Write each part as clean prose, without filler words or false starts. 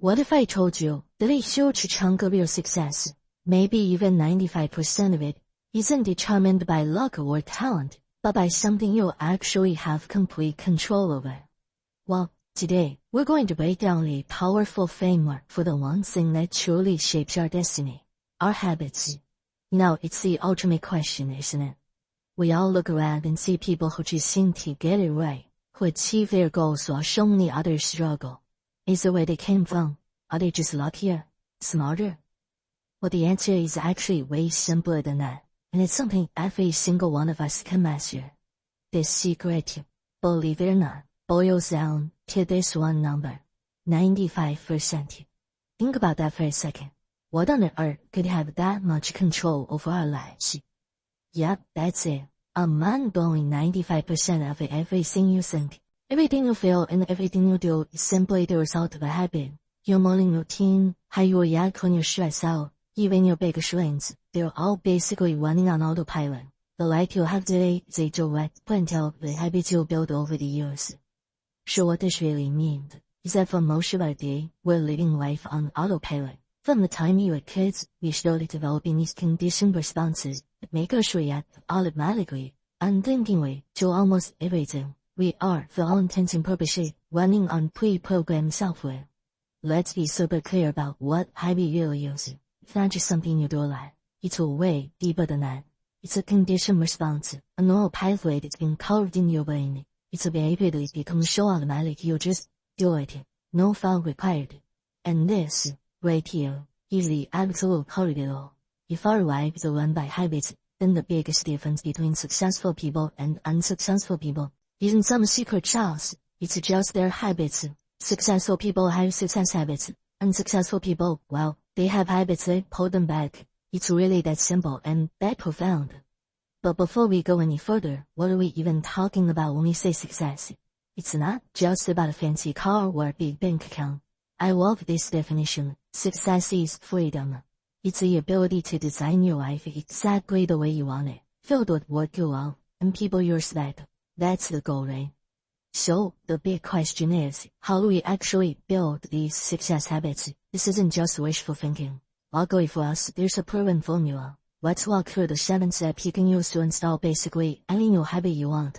What if I told you that a huge chunk of your success, maybe even 95% of it, isn't determined by luck or talent, but by something you actually have complete control over? Well, today, we're going to break down a powerful framework for the one thing that truly shapes our destiny: our habits. It's the ultimate question, isn't it? We all look around and see people who just seem to get it right, who achieve their goals while so many others struggle. Is it where they came from? Are they just luckier? Smarter? Well, the answer is actually way simpler than that, and it's something every single one of us can master. This secret, believe it or not, boils down to this one number: 95%. Think about that for a second. What on earth could have that much control over our lives? Yep, that's it. A mind-blowing 95% of everything you think, everything you feel, and everything you do is simply the result of a habit. Your morning routine, how you react when you're stressed out, even your biggest wins, they're all basically running on autopilot. The life you have today is a direct print of the habits you built over the years. So what this really means is that for most of our day, we're living life on autopilot. From the time we were kids, we started developing these conditioned responses that make us react automatically, unthinkingly, to almost everything. We are, for all intents and purposes, running on pre-programmed software. Let's be super clear about what habit really is. It's not just something you do a lot. It's way deeper than that. It's a conditioned response, a neural pathway that's been carved in your brain. It's a behavior that becomes so automatic you just do it. No thought required. And this, right here, is the absolute heart of it all. If our lives are run by habits, then the biggest difference between successful people and unsuccessful people isn't some secret sauce. It's just their habits. Successful people have success habits. Unsuccessful people, well, they have habits that pull them back. It's really that simple and that profound. But before we go any further, what are we even talking about when we say success? It's not just about a fancy car or a big bank account. I love this definition. Success is freedom. It's the ability to design your life exactly the way you want it, filled with what you love and people you respect. That's the goal, right? So, the big question is, how do we actually build these success habits? This isn't just wishful thinking. Luckily for us, there's a proven formula. Let's walk through the 7 steps you can use to install basically any new habit you want.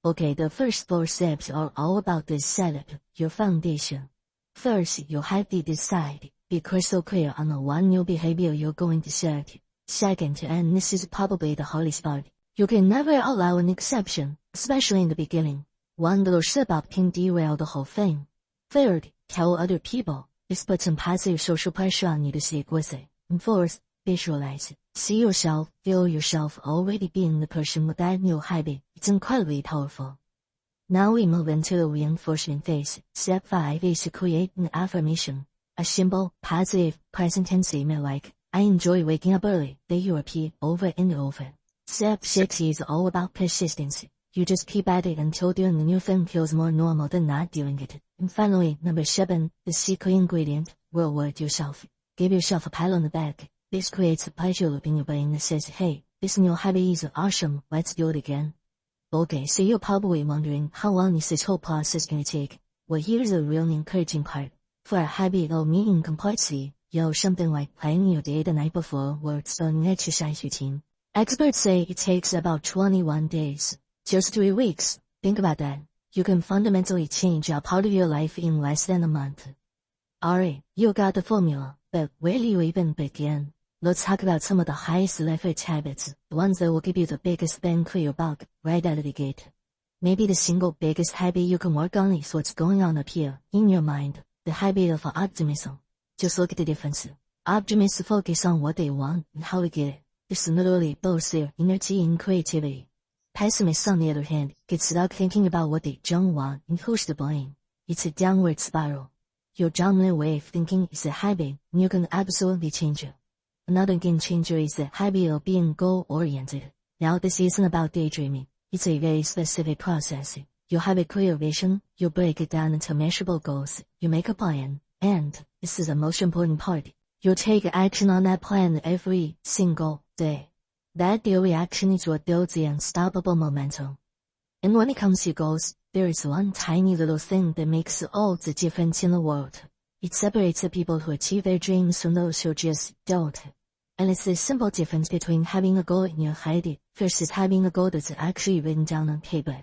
Okay, the first 4 steps are all about the setup, your foundation. First, you have to decide, be crystal clear on the one new behavior you're going to start. Second, and this is probably the hardest part, you can never allow an exception, especially in the beginning. One little slip-up can derail the whole thing. Third, tell other people. This puts some positive social pressure on you to stick with it. And fourth, visualize. See yourself, feel yourself already being the person with that new habit. It's incredibly powerful. Now we move into the reinforcement phase. Step 5 is to create an affirmation. A simple, positive, present tense statement like, I enjoy waking up early, that you repeat over and over. Step 6 is all about persistence. You just keep at it until doing the new thing feels more normal than not doing it. And finally, number 7, the secret ingredient, reward yourself. Give yourself a pat on the back. This creates a pleasure loop in your brain that says, hey, this new habit is awesome, let's do it again. Okay, so you're probably wondering, how long is this whole process going to take? Well, here's the real encouraging part. For a habit of meeting complexity, something like planning your day the night before or starting an exercise routine. Experts say it takes about 21 days. Just 3 weeks. Think about that. You can fundamentally change a part of your life in less than a month. Alright, you got the formula, but where do you even begin? Let's talk about some of the highest leverage habits, the ones that will give you the biggest bang for your buck right out of the gate. Maybe the single biggest habit you can work on is what's going on up here, in your mind, the habit of optimism. Just look at the difference. Optimists focus on what they want and how to get it. This literally boosts their energy and creativity. Pessimists, on the other hand, get stuck thinking about what they don't want and who's to blame. It's a downward spiral. Your dominant way of thinking is a habit, and you can absolutely change it. Another game changer is the habit of being goal-oriented. Now, this isn't about daydreaming. It's a very specific process. You have a clear vision, you break it down into measurable goals, you make a plan, and, this is the most important part, you take action on that plan every single day. That daily action is what builds the unstoppable momentum. And when it comes to goals, there is one tiny little thing that makes all the difference in the world. It separates the people who achieve their dreams from those who just don't. And it's this simple difference between having a goal in your head versus having a goal that's actually written down on paper.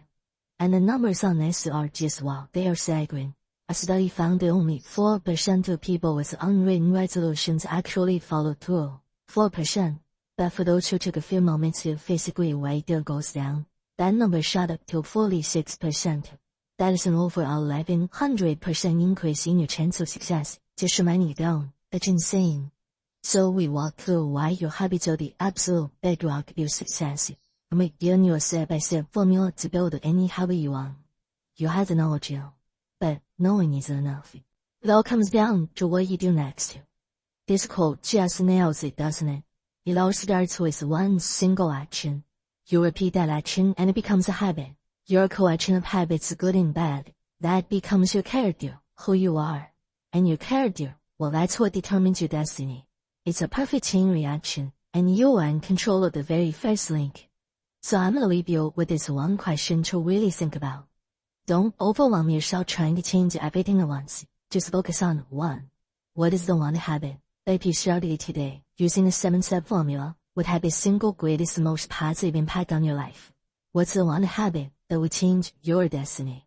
And the numbers on this are just wow, they are staggering. A study found that only 4% of people with unwritten resolutions actually followed through. 4%. But for those who took a few moments to physically write their goals down, that number shot up to 46%. That is an over 1100% increase in your chance of success. Just write it down. That's insane. So we walk through why your habits are the absolute bedrock of your success. And we've given you a step-by-step formula to build any habit you want. You have the knowledge now, but knowing isn't enough. It all comes down to what you do next. This quote just nails it, doesn't it? It all starts with one single action. You repeat that action and it becomes a habit. Your collection of habits, good and bad, that becomes your character, who you are. And your character, well, that's what determines your destiny. It's a perfect chain reaction, and you are in control of the very first link. So I'm gonna leave you with this one question to really think about. Don't overwhelm yourself trying to change everything at once. Just focus on one. What is the one habit that if you started it today, using the 7-step formula, would have the single greatest, most positive impact on your life? What's the one habit that would change your destiny?